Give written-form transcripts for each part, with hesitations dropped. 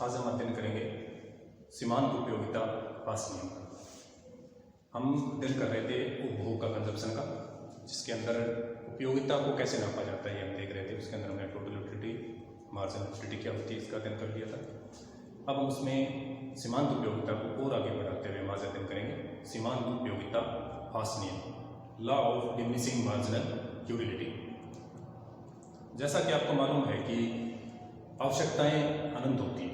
आज हम अध्ययन करेंगे सीमांत उपयोगिता पास नियम का। हम अध्ययन कर रहे थे उपभोग का, कंजप्शन का, जिसके अंदर उपयोगिता को कैसे नापा जाता है ये हम देख रहे थे। उसके अंदर हमने टोटल यूटिलिटी, मार्जिनल यूटिलिटी क्या होती है इसका अध्ययन कर लिया था। अब हम उसमें सीमांत उपयोगिता को और आगे बढ़ाते हुए हम आज अध्ययन करेंगे सीमांत उपयोगिता पास नियम, law of diminishing marginal utility. जैसा कि आपको मालूम है कि आवश्यकताएं अनंत होती हैं,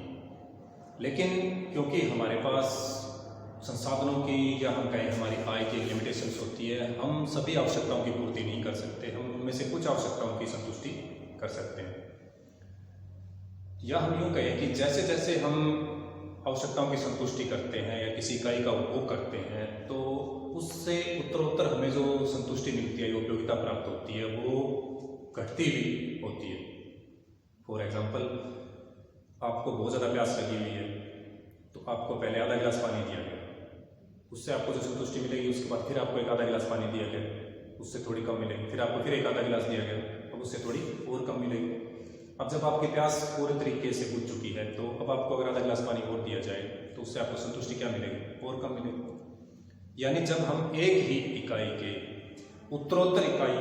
लेकिन क्योंकि हमारे पास संसाधनों की या हम कहें हमारी आय की लिमिटेशंस होती है, हम सभी आवश्यकताओं की पूर्ति नहीं कर सकते। हम उनमें से कुछ आवश्यकताओं की संतुष्टि कर सकते हैं, या हम यूँ कहें कि जैसे जैसे हम आवश्यकताओं की संतुष्टि करते हैं या किसी इकाई का उपभोग करते हैं, तो उससे उत्तरोत्तर हमें जो संतुष्टि मिलती है, जो उपयोगिता प्राप्त होती है, वो घटती हुई होती है। फॉर एग्जाम्पल, आपको बहुत ज़्यादा प्यास लगी हुई है, तो आपको पहले आधा गिलास पानी दिया गया, उससे आपको जो संतुष्टि मिलेगी, उसके बाद फिर आपको एक आधा गिलास पानी दिया गया, उससे थोड़ी कम मिलेगी, फिर आपको फिर एक आधा गिलास दिया गया, अब उससे थोड़ी और कम मिलेगी। अब जब आपकी प्यास पूरे तरीके से बुझ चुकी है, तो अब आपको अगर आधा गिलास पानी और दिया जाए तो उससे आपको संतुष्टि क्या मिलेगी? और कम मिलेगी। यानी जब हम एक ही इकाई के उत्तरोत्तर इकाई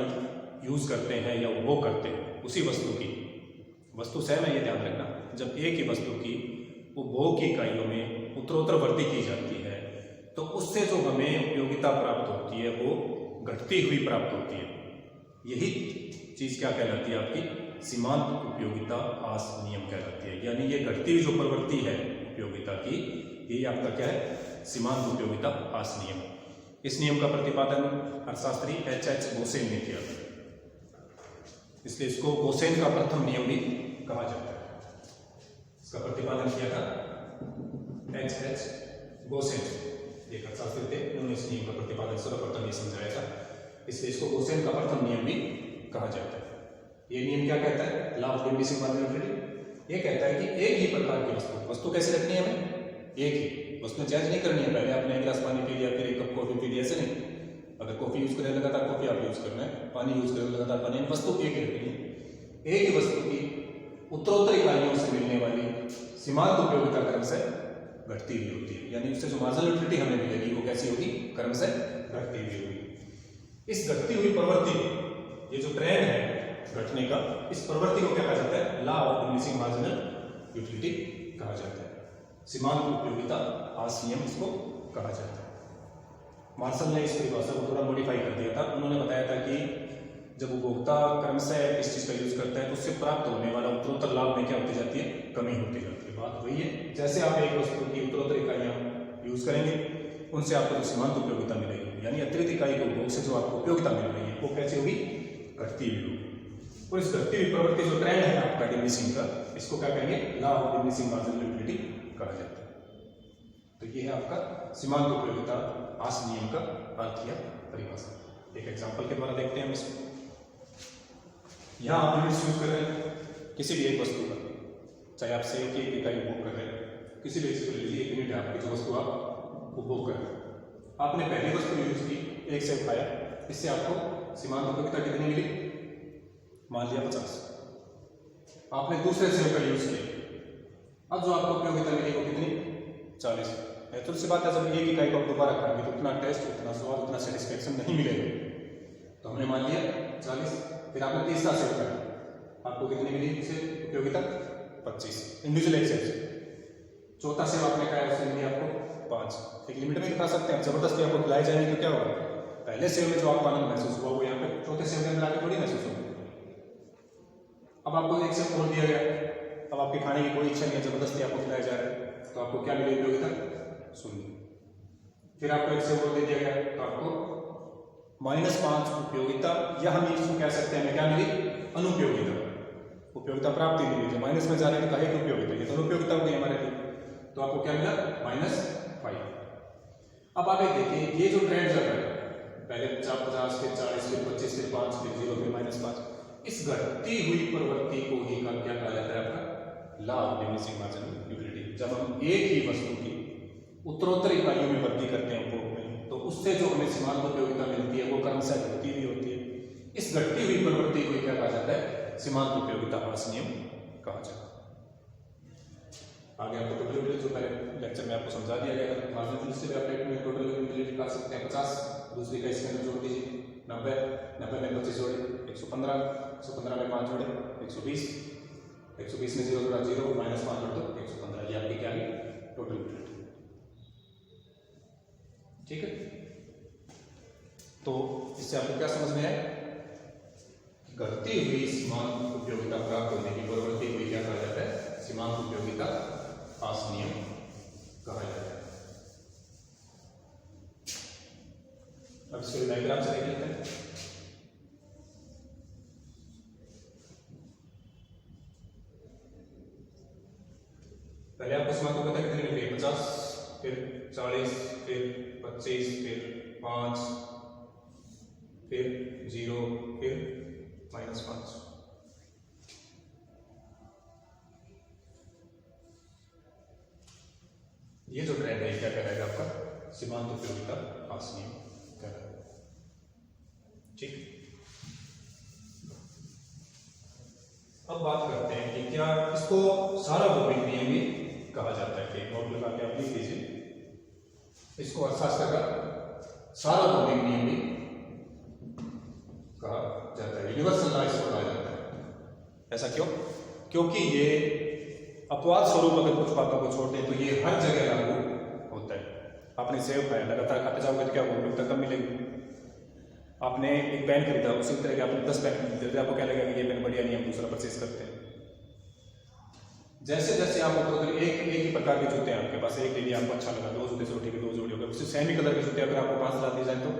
यूज़ करते हैं या उपभोग करते हैं उसी वस्तु की, वस्तु सेम है ये ध्यान रखना, जब एक ही वस्तु की उपभोग की इकाइयों में उत्तरोत्तर वृद्धि की जाती है, तो उससे जो हमें उपयोगिता प्राप्त होती है वो घटती हुई प्राप्त होती है। यही चीज़ क्या कहलाती है? आपकी सीमांत उपयोगिता पास नियम कहलाती है। यानी ये घटती हुई जो प्रवृत्ति है उपयोगिता की, यही आपका क्या है? सीमांत उपयोगिता पास नियम। इस नियम का प्रतिपादन अर्थशास्त्री H.H. गोसेन ने किया, इसलिए इसको गोसेन का प्रथम नियम भी कहा जाता है। इसका प्रतिपादन किया था H.H. गोसेन, एक अर्थशास्त्री थे, उन्होंने इस नियम का प्रतिपादन सर्वप्रथम ये समझाया था, इसलिए इसको गोसेन का प्रथम नियम भी कहा जाता है। ये नियम क्या कहता है? Law of diminishing marginal utility. ये कहता है कि एक ही प्रकार की वस्तु कैसे रखनी है हमें? एक ही वस्तु चेंज नहीं करनी है। पहले आपने एक गिलास पानी पी लिया, फिर एक कप कॉफी पी लिया, ऐसे नहीं। अगर कॉफी यूज करें लगातार कॉफी आप यूज करना है, पानी यूज करें लगातार पानी, वस्तु एक ही रखनी है। एक ही वस्तु की उत्तरोत्तर इकाइयों से मिलने वाली सीमांत उपयोगिता क्रम से घटती हुई होती है। यानी उससे जो मार्जिनल यूटिलिटी हमें मिलेगी वो कैसी होगी? क्रम से घटती हुई होगी। इस घटती हुई प्रवृत्ति, ये जो ट्रेंड है घटने का, इस प्रवृत्ति को क्या कहा जाता है? Law of diminishing marginal utility कहा जाता है। सीमांत उपयोगिता पास नियम इसको कहा जाता है। मार्शल ने इस परिभाषा को थोड़ा मॉडिफाई कर दिया था। उन्होंने बताया था कि जब उपभोक्ता क्रम से इस चीज का यूज करता है, तो उससे प्राप्त होने वाला उत्तरोत्तर लाभ में क्या होती जाती है? कमी होती जाती है। बात वही है, जैसे आप एक वस्तु की उत्तरोत्तर इकाइयां यूज करेंगे, उनसे आपको जो सीमांत उपयोगिता मिलेगी, यानी अतिरिक्त इकाई के उपभोग से जो आपको उपयोगिता मिल रही है, वो कैसे होगी? घटती हुई होगी। और इस घटती हुई प्रवृत्ति जो ट्रेंड है आपका डिमिनिशिंग का, इसको क्या कहेंगे? Law of diminishing marginal utility कहा जाता है। तो ये है आपका सीमांत उपयोगिता पास नियम का अर्थ या परिभाषा। एक एग्जांपल के द्वारा देखते हैं हम इसको। यहाँ आप यूनिट्स यूज कर रहे हैं किसी भी एक वस्तु का, चाहे आप सेव की एक इकाई उपभोग कर रहे हैं, किसी भी एक यूनिट है आपकी जो वस्तु आप उपभोग कर रहे हैं। आपने पहली वस्तु यूज की, एक सेव खाया, इससे आपको सीमांत उपयोगिता कितनी मिली? मान लिया 50। आपने दूसरे सेव का यूज किया, अब जो आपको उपयोगिता मिली वो कितनी? 40। नेचुरल सी बात है, जब एक इकाई को दोबारा खाएंगे तो उतना टेस्ट, उतना स्वाद, उतना सेटिस्फेक्शन नहीं मिलेगा, तो हमने मान लिया 40। फिर आपने तीसरा सेव करा, आपको कितनी मिली उससे उपयोगिता? 25 इंडिविजुअल एक सेव से। चौथा सेव आपने खाया, उससे मिली आपको 5। एक लिमिट में खा सकते हैं, जबरदस्ती आपको खिलाए जाएंगे तो क्या होगा? पहले सेव में जो आपको आनंद महसूस हुआ वो यहाँ पे चौथे सेव के अंदर आके थोड़ी महसूस होगा। अब आपको एक सेव खोल दिया गया, अब आपके खाने की कोई इच्छा नहीं है, जबरदस्ती आपको खिलाया जा रहा है, तो आपको क्या मिली उपयोगिता? 0। फिर आपको एक सेव और दे दिया गया, तो आपको -5 उपयोगिता, या हम इसको कह सकते हैं हमें क्या मिली? अनुपयोगिता। उपयोगिता प्राप्ति नहीं हुई, माइनस में जा रहे हैं तो कहे कि उपयोगिता, ये तो अनुपयोगिता हो गई हमारे लिए, तो आपको क्या मिला? -5। अब आप एक देखिए, ये जो ट्रेंड चल रहा है, पहले 50, फिर 40, फिर 25, फिर 5, फिर 0, फिर -5, इस घटती हुई प्रवृत्ति को ही क्या कहा जाता है? आपका law of diminishing marginal utility. जब हम एक ही वस्तु की उत्तरोत्तर इकाइयों में वृद्धि करते हैं उपभोग में, तो उससे जो हमें सीमांत उपयोगिता मिलती है वो क्रमशः घटती हुई होती है। इस घटती हुई प्रवृत्ति को क्या कहा जाता है? सीमांत उपयोगिता पास नियम कहा जाता है। आगे आपको टोटल यूटिलिटी जो पहले लेक्चर में आपको समझा दिया गया था, मार्जिनल से आप में टोटल यूटिलिटी निकाल सकते हैं 50, दूसरी का इसके अंदर जोड़ दीजिए 90, 90 में 25 जोड़े 115, 115 में 5 जोड़े 120, 120 में 0 जोड़ा 0, -5 जोड़ दो 115, ये आपकी क्या है टोटल यूटिलिटी। ठीक है, तो इससे आपको क्या समझ में आया? घटती हुई सीमांत उपयोगिता प्राप्त होने की प्रवृत्ति को क्या कहा जाता है? सीमांत उपयोगिता पास नियम कहा जाता है। अब इसको डायग्राम से देख लेते हैं। पहले आपको सीमांत उपयोगिता कितनी मिल गई? 50, फिर 40, फिर 25, फिर 5, फिर 0, फिर -5। ये जो ट्रेंड है क्या करेगा आपका? सीमांत उपयोगिता पास नियम कहलाएगा। ठीक, अब बात करते हैं कि क्या इसको सार्वभौमिक नियम भी कहा जाता है? कि नोट लगा के आप लिख लीजिए, इसको अर्थशास्त्र का सार्वभौमिक नियम भी कहा जाता है, यूनिवर्सल लॉ इसको कहा जाता है। ऐसा क्यों? क्योंकि ये अपवाद स्वरूप अगर कुछ बातों को छोड़ते हैं तो ये हर जगह लागू होता है। आपने सेब खाया, लगातार खाते जाओगे तो क्या होगा? उपयोगिता कम मिलेगी। आपने एक पेन खरीदा, उसी तरह के आपने 10 पेन खरीदे तो आपको क्या लगेगा कि ये पेन बढ़िया नहीं, हम दूसरा परचेज करते हैं। जैसे जैसे आप एक ही प्रकार के जूते हैं आपके पास, एक ले लिया आपको अच्छा लगा, 2 जूते से ठीक है 2 जोड़ी हो गए, उसी सेम ही कलर के जूते अगर आपको 5 ला दिए जाए तो,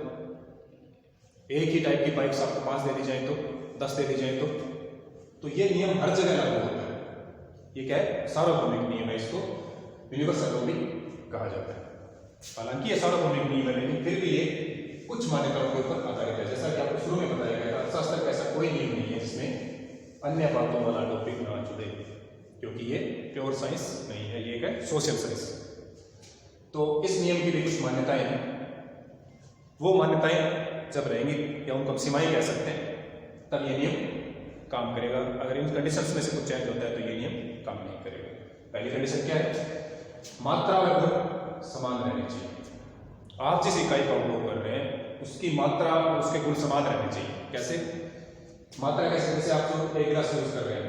एक ही टाइप की बाइक्स आपको 5 दे दी जाए तो, 10 दे दी जाए तो ये नियम हर जगह लागू होता है। ये क्या है? सार्वभौमिक नियम है, इसको यूनिवर्सल लॉ भी कहा जाता है। हालांकि ये सार्वभौमिक नियम है लेकिन फिर भी ये कुछ मान्यताओं के ऊपर आधारित है। जैसा कि आपको शुरू में बताया गया था, अर्थशास्त्र का ऐसा कोई नियम नहीं है जिसमें अन्य बातों वाला टॉपिक ना जुड़े, क्योंकि ये प्योर साइंस नहीं है, ये है सोशल साइंस। तो इस नियम की भी कुछ मान्यताएं हैं। वो मान्यताएं जब रहेंगी या उनको सीमाएं कह सकते हैं, तब ये नियम काम करेगा। अगर इन कंडीशंस में से कुछ चेंज होता है तो ये नियम काम नहीं करेगा। पहली कंडीशन क्या है? मात्रा और गुण समान रहने चाहिए। आप जिस इकाई का उपयोग कर रहे हैं उसकी मात्रा और उसके गुण समान रहने चाहिए। कैसे? मात्रा कैसे? जैसे आप जो एक गिलास यूज कर रहे हैं,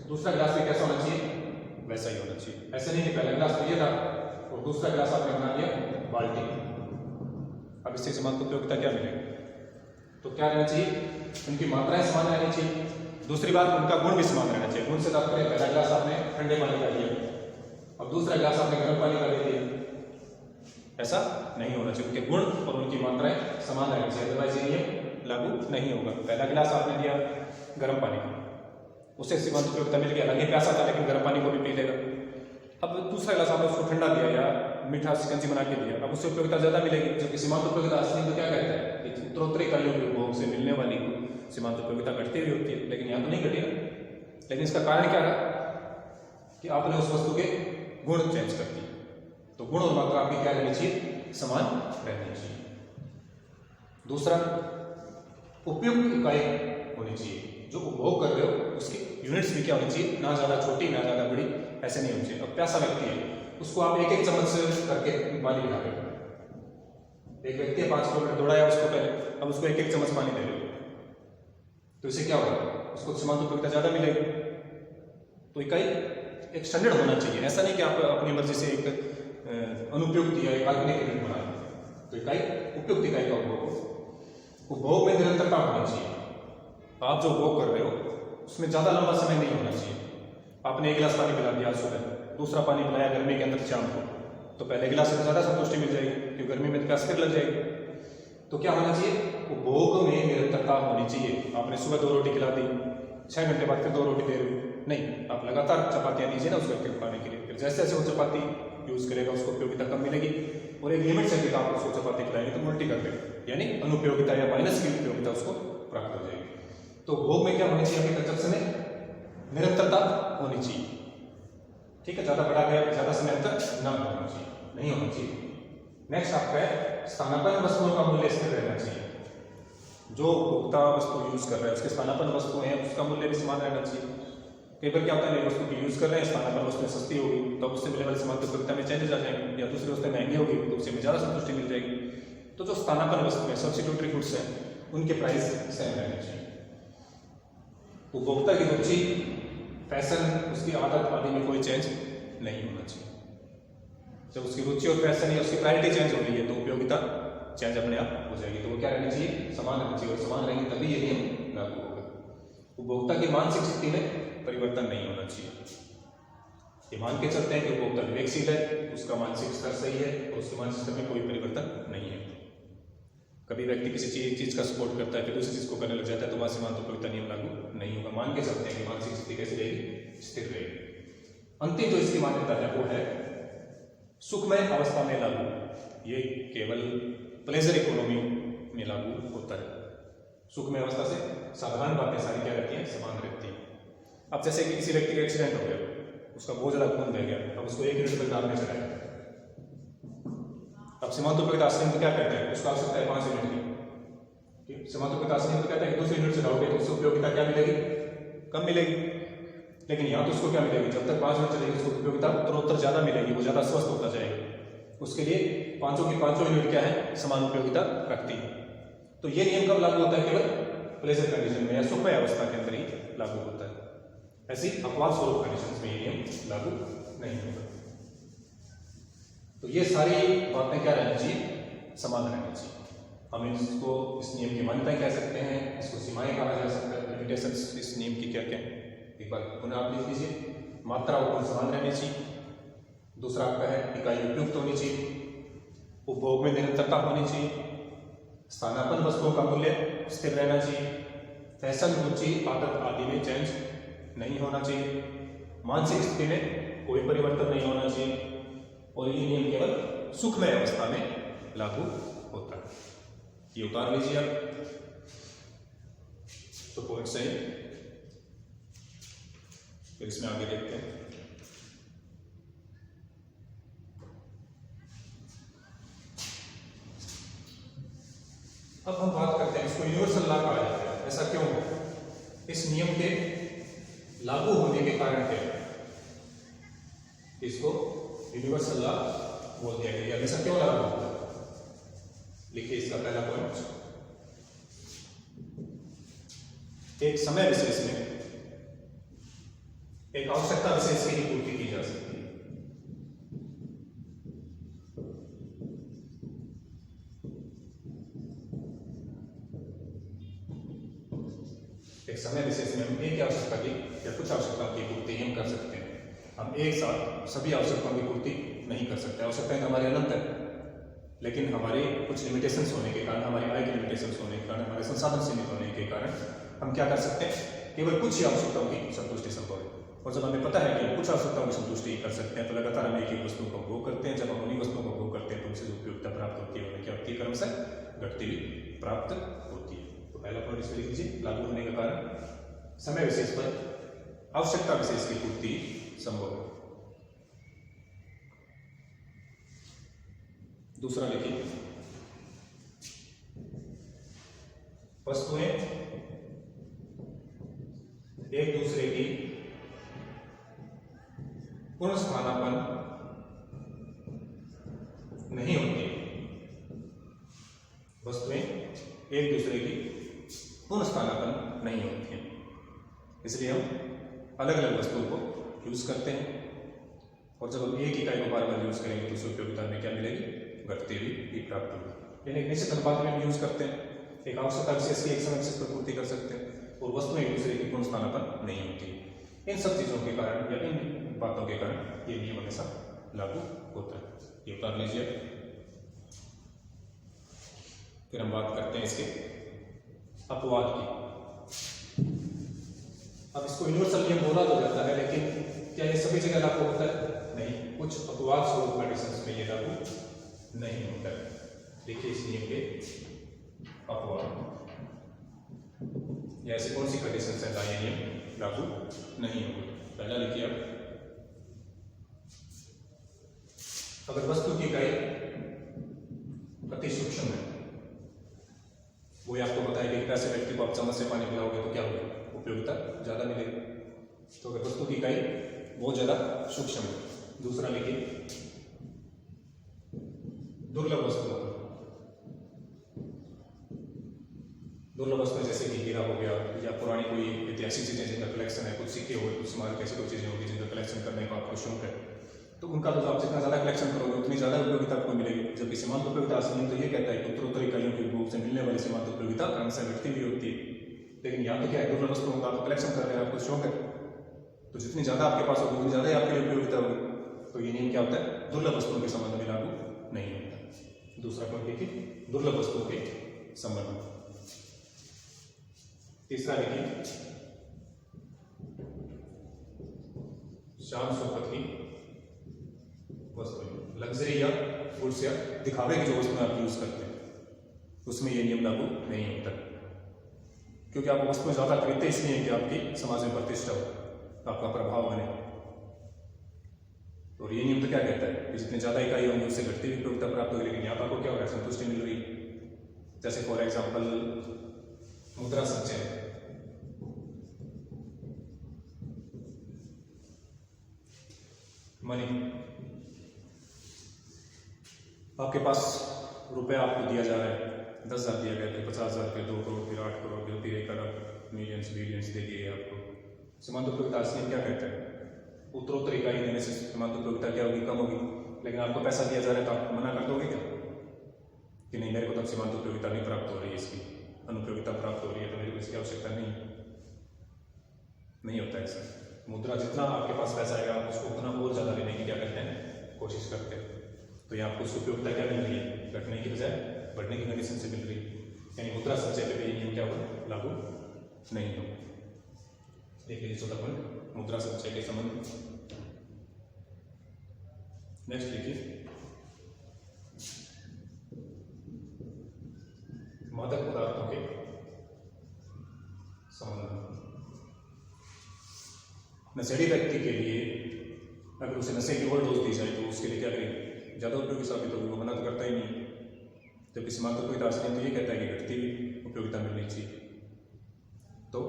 दूसरा गिलास भी कैसा होना चाहिए? वैसा ही होना चाहिए। ऐसे नहीं कि पहला गिलास तो ये था और दूसरा गिलास आपने बना लिया बाल्टी। अब इससे सीमांत उपयोगिता क्या मिलेगी? तो क्या रहना चाहिए? उनकी मात्राएं समान रहनी चाहिए। दूसरी बात, उनका गुण भी समान रहना चाहिए। गुण से तात्पर्य पहला गिलास आपने ठंडे पानी का लिया और दूसरा गिलास आपने गर्म पानी का ले लिया, ऐसा नहीं होना चाहिए। उनके गुण और उनकी मात्राएं समान रहनी चाहिए, अदरवाइज ये लागू नहीं होगा। पहला गिलास आपने लिया गर्म पानी का, उसे सीमांत उपयोगिता मिल गया, हालांकि प्यासा था लेकिन गर्म पानी को भी पी लेगा। अब दूसरा गिलास आपने उसको ठंडा दिया या मीठा शिकंजी बना के दिया, अब उससे उपयोगिता ज्यादा मिलेगी। जबकि सीमांत उपयोगिता असली तो क्या कहता है कि उत्तरोत्तर इकाइयों के उपभोग से मिलने वाली सीमांत उपयोगिता घटती हुई होती है, लेकिन यहाँ तो नहीं घटेगा। लेकिन इसका कारण क्या रहा कि आपने उस वस्तु के गुण चेंज कर दिए। तो गुण और मात्रा आपकी क्या रहनी चाहिए? समान रहनी चाहिए। दूसरा, उपयुक्त इकाई होनी चाहिए। जो उपभोग कर रहे हो उसकी यूनिट्स भी क्या होनी चाहिए? ना ज्यादा छोटी ना ज्यादा बड़ी, ऐसे नहीं होनी चाहिए। अब प्यासा व्यक्ति है, उसको आप एक एक चम्मच करके पानी पिला रहे हो। एक व्यक्ति 5 किलोमीटर दौड़ाया उसको पहले, अब उसको एक एक चम्मच पानी दे रहे हो, तो इससे क्या होगा? उसको सीमांत उपयोगिता ज्यादा मिलेगी। तो इकाई एक स्टैंडर्ड होना चाहिए। ऐसा नहीं कि आप अपनी मर्जी से एक अनुपयुक्त या एक काल्पनिक यूनिट बना लें। तो इकाई उपयुक्त इकाई का उपभोग में निरंतरता होनी चाहिए। आप जो उपभोग कर रहे हो उसमें ज्यादा लंबा समय नहीं होना चाहिए। आपने एक गिलास पानी पिला दिया सुबह, दूसरा पानी पिलाया गर्मी के अंदर शाम को, तो पहले गिलास से ज्यादा संतुष्टि मिल जाएगी क्योंकि गर्मी में प्यास फिर लग जाएगी। तो क्या होना चाहिए? उपभोग में निरंतरता होनी चाहिए। आपने सुबह 2 रोटी खिला दी, 6 घंटे बाद फिर 2 रोटी दे रहे हो, नहीं, आप लगातार चपातियां दीजिए ना उस व्यक्ति को खाने के लिए। फिर जैसे जैसे वो चपाती यूज करेगा उसको उपयोगिता कम मिलेगी और एक लिमिट से अधिक आप उसको चपाती खिलाएंगे तो उल्टी कर देगा, यानी अनुपयोगिता या माइनस की उपयोगिता उसको प्राप्त हो जाएगी। तो भोग में क्या होनी चाहिए? आपके कंजप्शन में निरंतरता होनी चाहिए। ठीक है, ज्यादा बढ़ा गया, ज्यादा समय तक ना होना चाहिए, नहीं होना चाहिए। नेक्स्ट आपका है स्थानापन्न वस्तुओं का मूल्य स्थिर रहना चाहिए। जो उपभोक्ता वस्तु यूज कर रहा है उसके स्थानापन्न वस्तुएं हैं उसका मूल्य भी समान रहना चाहिए। कई बार क्या होता है, नई वस्तु की यूज कर रहे हैं, स्थानापन्न वस्तुएं सस्ती होगी तो उससे मिलने वाली समाप्त उपयोगिता में चेंजेस आ जाएंगे, या दूसरी वस्तुएं महंगी होगी तो उससे ज़्यादा संतुष्टि मिल जाएगी। तो जो स्थानापन्न वस्तुएं सब्स्टिट्यूटरी गुड्स हैं उनके प्राइस सेम रहने चाहिए। उपभोक्ता की रुचि, फैशन, उसकी आदत आदि में कोई चेंज नहीं होना चाहिए। जब उसकी रुचि और फैशन या उसकी प्रायोरिटी चेंज हो रही है तो उपयोगिता चेंज अपने आप हो जाएगी। तो वो क्या रहनी चाहिए, समान रहनी चाहिए, और समान रहेंगे तभी ये नियम लागू होगा। उपभोक्ता की मानसिक स्थिति में परिवर्तन नहीं होना चाहिए। ये मान के चलते हैं कि उपभोक्ता विवेकशील है, उसका मानसिक स्तर सही है और उसके मानसिक स्तर में कोई परिवर्तन नहीं है। कभी व्यक्ति किसी चीज का सपोर्ट करता है फिर दूसरी चीज को करने लग जाता है तो वहां सीमांत उपयोगिता नियम लागू नहीं होगा। मान के चलते हैं कि मानसिक स्थिति कैसी रहेगी, स्थिर रहेगी। अंतिम जो इसकी मान्यता है वो है सुखमय अवस्था में लागू। ये केवल प्लेजर इकोनॉमी में लागू होता है। सुखमय अवस्था से साधारण बातें सारी क्या रहती हैं, समान रहती हैं। अब जैसे कि किसी व्यक्ति का एक्सीडेंट हो गया, उसका बहुत ज्यादा खून बह गया, अब उसको 1 यूनिट ब्लड आपने चढ़ाया, अब सीमांत उपयोगिता आश्रम तो क्या कहते हैं, उसको आवश्यकता है 5 यूनिट की। सीमांत उपयोगिता आश्रम तो कहता है कि 200 यूनिट चढ़ाओगे तो उससे उपयोगिता क्या मिलेगी, कम मिलेगी। लेकिन यहाँ तो उसको क्या मिलेगी, जब तक 5 यूनिट चलेगी उसको उपयोगिता उत्तरोत्तर ज्यादा मिलेगी, वो ज्यादा स्वस्थ होता जाएगा। उसके लिए 5 की 5 यूनिट क्या है, समान उपयोगिता रखती है। तो ये नियम कब लागू होता है, केवल प्लेजर कंडीशन में या सुखमय अवस्था के अंदर ही लागू होता है। ऐसी अपवाद स्वरूप कंडीशंस में ये नियम लागू नहीं होगा। तो ये सारी बातें क्या रहनी चाहिए, समान रहनी चाहिए। हम इसको इस नियम की मान्यताएं कह सकते हैं, इसको सीमाएं कहा जा सकता है। लिमिटेशंस इस नियम की क्या क्या है, एक बार पुनः आप लिख लीजिए। मात्रा और समान रहनी चाहिए। दूसरा आपका है इकाई उपयुक्त होनी चाहिए, उपभोग में निरंतरता होनी चाहिए, स्थानापन्न वस्तुओं का मूल्य स्थिर रहना चाहिए, फैशन, रुचि, आदत आदि में चेंज नहीं होना चाहिए, मानसिक स्थिति में कोई परिवर्तन नहीं होना चाहिए, और ये नियम केवल सुखमय अवस्था में लागू होता है। ये उतार लीजिए आप, तो पॉइंट सही। फिर इसमें आगे देखते हैं। अब हम बात करते हैं, इसको यूनिवर्सल लॉ कहा जाता है। ऐसा क्यों है, इस नियम के लागू होने के कारण क्या है, इसको यूनिवर्सल लॉ बोल दिया गया। ऐसा क्यों लागू होता है, लिखिए इसका पहला पॉइंट। एक समय विशेष में एक आवश्यकता विशेष की पूर्ति की जा सकती है। एक समय विशेष में हम एक आवश्यकता की या कुछ आवश्यकताओं की पूर्ति हम कर सकते हैं। हम एक साथ सभी आवश्यकताओं की पूर्ति नहीं कर सकते। आवश्यकताएं हमारे अनंत है, लेकिन हमारे कुछ लिमिटेशंस होने के कारण, हमारी आय की लिमिटेशंस होने के कारण, हमारे संसाधन सीमित होने के कारण हम क्या कर सकते हैं, केवल कुछ ही आवश्यकताओं की संतुष्टि संभव है। और जब हमें पता है कि कुछ आवश्यकताओं की संतुष्टि कर सकते हैं तो लगातार हम एक ही वस्तुओं का उपभोग करते हैं। जब हम उन्हीं वस्तुओं का उपभोग करते हैं तो उनसे जो उपयोगिता प्राप्त होती है उन्हें क्या होती है, क्रमशः घटती हुई प्राप्त होती है। तो पहला पॉइंट इसमें लिख लीजिए, लागू होने का कारण समय विशेष पर आवश्यकता विशेष की पूर्ति संभव है। दूसरा लिखिए, वस्तुएं एक दूसरे की पुनर्स्थानापन्न नहीं होती। वस्तुएं एक दूसरे की पुनर्स्थानापन्न नहीं होती हैं, इसलिए हम अलग अलग वस्तुओं को यूज करते हैं। और जब हम एक इकाई को बार बार यूज करेंगे तो उसकी उपयोगिता में क्या मिलेगी, घटती हुई प्राप्त होगी। यानी एक निश्चित अनुपात में हम यूज करते हैं, एक आवश्यकता विशेष की एक समय विशेष पर पूर्ति कर सकते हैं, और वस्तुएं एक दूसरे की पुनर्स्थानापन्न नहीं होती। इन सब चीजों के कारण या इन बातों के कारण ये नियम हमेशा लागू होता है। ये उतार लीजिए। फिर हम बात करते हैं इसके अपवाद की। अब इसको यूनिवर्सल नियम बोला तो जाता है, लेकिन क्या ये सभी जगह लागू होता है, नहीं। कुछ अपवाद स्वरूप कंडीशंस में ये लागू नहीं होता है। देखिए इस नियम के अपवाद या ऐसी कौन सी कंडीशंस है जहां ये नियम लागू नहीं होगा। पहला लिखिए आप, अगर वस्तु की इकाई अति सूक्ष्म है, वो आपको पता है कि कैसे व्यक्ति को आप चम्मच से पानी पिलाओगे तो क्या होगा, उपयोगिता ज्यादा मिलेगी। तो अगर वस्तु की इकाई बहुत ज़्यादा सूक्ष्म है। दूसरा लिखिए दुर्लभ वस्तु। दुर्लभ वस्तुएं जैसे कि हीरा हो गया या पुरानी कोई ऐतिहासिक चीज़ें जिनका कलेक्शन है, कुछ सिक्के हो, कुछ स्मारक, ऐसी कोई चीज़ें होगी जिनका कलेक्शन करने का आपको शौक है, तो उनका तो आप जितना ज़्यादा कलेक्शन करोगे उतनी ज़्यादा उपयोगिता आपको मिलेगी। जबकि सीमांत उपयोगिता अधिनियम तो ये कहता है कि उत्तरोत्तर इकाइयों के उपयोग से मिलने वाली सीमांत उपयोगिता क्रमशः घटती हुई होती है। लेकिन यहाँ तो क्या है, दुर्लभ वस्तुओं का आप कलेक्शन कर रहे हैं, आपको शौक है, तो जितनी ज़्यादा आपके पास होगी उतनी ज़्यादा ही आपके लिए उपयोगिता होगी। तो ये नियम क्या होता है, दुर्लभ वस्तुओं के संबंध में लागू नहीं होता। दूसरा पॉइंट देखिए दुर्लभ वस्तुओं के संबंध में। तीसरा देखिए शान शौकत की वस्तुएं, लग्जरी या गुड्स या दिखावे की जो वस्तुएं आप यूज करते हैं उसमें ये नियम लागू नहीं होता, क्योंकि आप वस्तुएं ज्यादा खरीदते इसलिए कि आपकी समाज में प्रतिष्ठा हो, आपका प्रभाव बने। और ये नियम तो क्या कहता है कि जितने ज्यादा इकाई होंगे उससे घटती हुई उपयोगिता प्राप्त होगी। लेकिन यहाँ पर आपको क्या होगा, संतुष्टि मिल रही। जैसे फॉर एग्जाम्पल मुद्रा संचय, मनी, आपके पास रुपया आपको दिया जा रहा है, 10,000 दिया गया, फिर 50,000, फिर 2 करोड़, फिर 8 करोड़, फिर 1 अरब, मिलियंस बिलियंस दे दिए आपको। सीमांत उपयोगिता अधिनियम क्या कहता है, उत्तरोत्तर इकाई देने से सीमांत उपयोगिता क्या होगी, कम होगी। लेकिन आपको पैसा दिया जा रहा है तो आप मना कर दोगे क्या कि नहीं, मेरे को तब सीमांत उपयोगिता नहीं प्राप्त हो रही है, इसकी अनुपयोगिता प्राप्त हो रही है, तो मेरे को इसकी आवश्यकता नहीं होता है ऐसा। मुद्रा जितना आपके पास पैसा आएगा आप उसको उतना और ज़्यादा लेने की क्या करते हैं, कोशिश करते हैं। तो यहाँ आपको उसकी उपयोगिता क्या मिल रही है, घटने की बजाय बढ़ने की कंडीशन से मिल रही है। यानी मुद्रा संचय पे ये नियम क्या होगा, लागू नहीं होगा। देख लीजिए 14 पॉइंट मुद्रा संचय के संबंध में। नेक्स्ट लिखिए मादक पदार्थों के संबंध में। नशेड़ी व्यक्ति के लिए अगर उसे नशे की और डोज दी जाए तो उसके लिए क्या करेंगे, ज़्यादा उपयोगी साबित होगी, वो मना तो करता ही नहीं। जबकि सीमांत उपयोगिता अधिनियम तो ये कहता है कि घटती हुई उपयोगिता मिलनी चाहिए, तो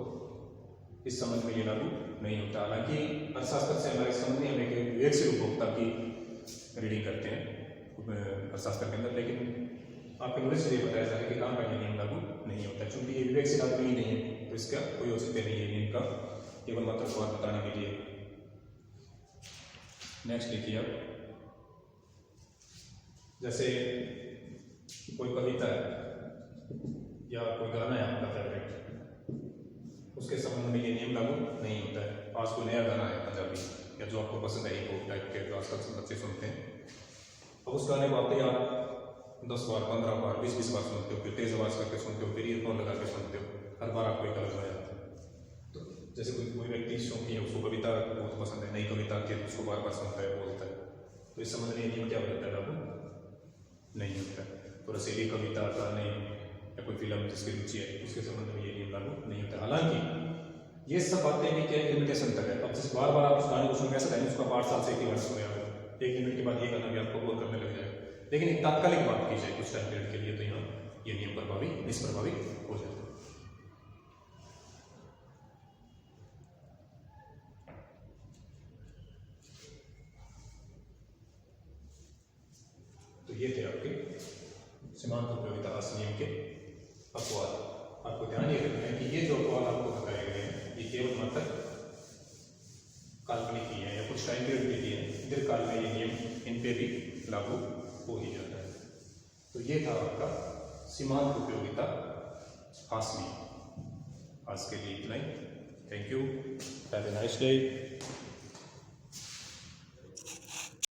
इस संबंध में ये लागू नहीं होता। हालांकि अर्थशास्त्र से हमारे संबंध में हम एक विवेकशील उपभोक्ता की रीडिंग करते हैं अर्थशास्त्र के अंदर, लेकिन आपके नॉलेज से ये बताया जा रहा है कि कहाँ का ये नियम लागू नहीं होता, क्योंकि ये विवेकशील आदमी ही नहीं है, तो इसका कोई औचित्य नहीं है नियम का, केवल मात्र स्वाद बताने के लिए। नेक्स्ट लिखिए अब, जैसे कोई कविता है या कोई गाना है आपका फेवरेट, उसके संबंध में ये नियम लागू नहीं होता है। आज कोई नया गाना है पंजाबी या जो आपको पसंद है, हिप हॉप टाइप के जो आजकल बच्चे सुनते हैं, अब उस गाने को आते ही आप 10 बार 15 बार 20 बार सुनते हो, फिर तेज आवाज करके सुनते हो, फिर ईयरफोन लगा के सुनते हो, हर बार आपको एक अलग मजा आता है। तो जैसे कोई व्यक्ति शौकी है, उसको कविता बहुत पसंद है, नई कविता आती है, उसको बार बार सुनता है, बोलता है, तो इस संबंध में नियम क्या होता है, लागू नहीं होता है। तो रसीली कविता, गाने या कोई फिल्म जिसकी रुचि है, उसके संबंध में ये नियम लागू नहीं होता। हालांकि ये सब बातें भी क्या लिमिटेशन तक है। अब जिस बार बार आप उस गाने को सुन, ऐसा नहीं उसका 5 साल से एक ही बार सुने, आप 1 मिनट के बाद ये गाना भी आपको बोर करने लग जाए। लेकिन एक तात्कालिक बात की जाए कुछ टाइम पीरियड के लिए, तो यहाँ ये नियम प्रभावी निष्प्रभावी हो जाता है। तो ये थे आपके सीमांत उपयोगिता अधिनियम के अपवाद। आपको ध्यान ये रखना है कि ये जो अपवाद आपको बताए गए हैं ये केवल मात्र काल्पनिक ही है या कुछ टाइम पीरियड के लिए, दीर्घकाल में ये नियम इन पे भी लागू हो ही जाता है। तो ये था आपका सीमांत उपयोगिता अधिनियम। आज के लिए इतना ही। Thank you, have a nice day.